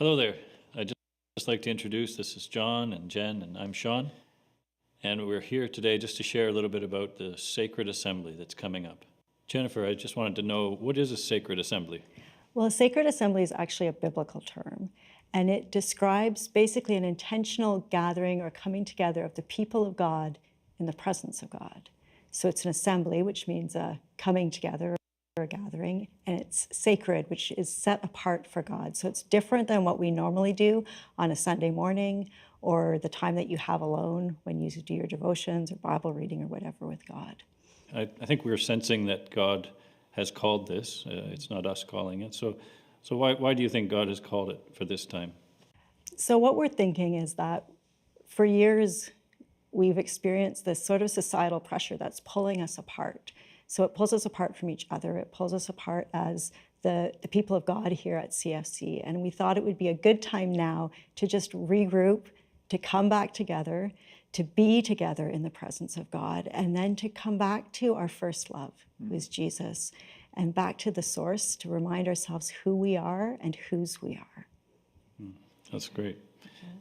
Hello there. I'd just like to introduce, this is John and Jen, and I'm Sean. And we're here today just to share a little bit about the sacred assembly that's coming up. Jennifer, I just wanted to know, what is a sacred assembly? Well, a sacred assembly is actually a biblical term, and it describes basically an intentional gathering or coming together of the people of God in the presence of God. So it's an assembly, which means a coming together or a gathering, and it's sacred, which is set apart for God. So it's different than what we normally do on a Sunday morning or the time that you have alone when you do your devotions or Bible reading or whatever with God. I think we're sensing that God has called this. It's not us calling it. So why do you think God has called it for this time? So what we're thinking is that for years, we've experienced this sort of societal pressure that's pulling us apart. So it pulls us apart from each other. It pulls us apart as the people of God here at CFC. And we thought it would be a good time now to just regroup, to come back together, to be together in the presence of God, and then to come back to our first love, who is Jesus, and back to the source to remind ourselves who we are and whose we are. That's great.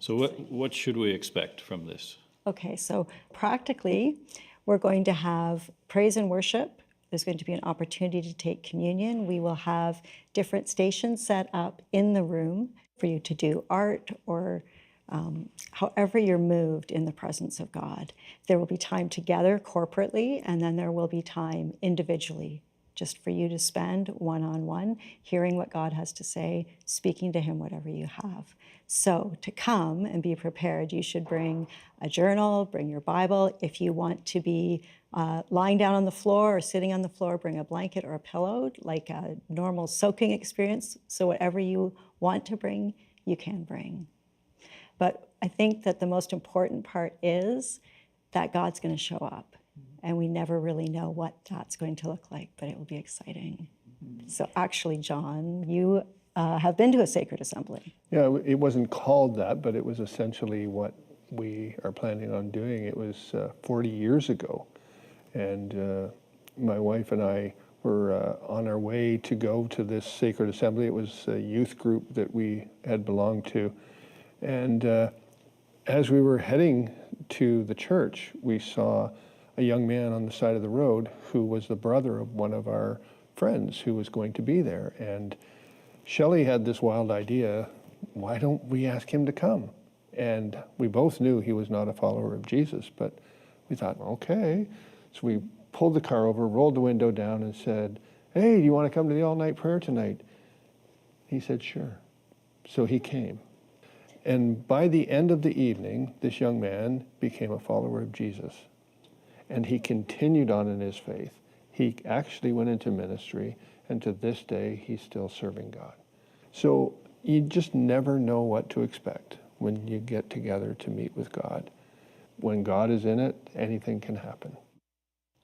So what should we expect from this? Okay, so practically, we're going to have praise and worship. There's going to be an opportunity to take communion. We will have different stations set up in the room for you to do art or however you're moved in the presence of God. There will be time together corporately, and then there will be time individually, just for you to spend one-on-one, hearing what God has to say, speaking to him whatever you have. So to come and be prepared, you should bring a journal, bring your Bible. If you want to be lying down on the floor or sitting on the floor, bring a blanket or a pillow, like a normal soaking experience. So whatever you want to bring, you can bring. But I think that the most important part is that God's going to show up. And we never really know what that's going to look like, but it will be exciting. So actually, John, you have been to a sacred assembly. Yeah, it wasn't called that, but it was essentially what we are planning on doing. It was 40 years ago. And my wife and I were on our way to go to this sacred assembly. It was a youth group that we had belonged to. And as we were heading to the church, we saw a young man on the side of the road who was the brother of one of our friends who was going to be there. And Shelley had this wild idea, why don't we ask him to come? And we both knew he was not a follower of Jesus, but we thought, okay. So we pulled the car over, rolled the window down and said, hey, do you want to come to the all-night prayer tonight? He said, sure. So he came. And by the end of the evening, this young man became a follower of Jesus. And he continued on in his faith. He actually went into ministry, and to this day, he's still serving God. So you just never know what to expect when you get together to meet with God. When God is in it, anything can happen.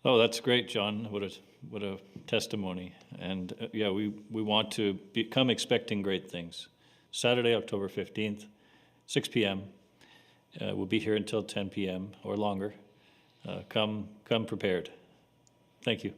Oh, that's great, John. What a testimony. And yeah, we want to come expecting great things. Saturday, October 15th, 6 p.m. We'll be here until 10 p.m. or longer. Come prepared. Thank you.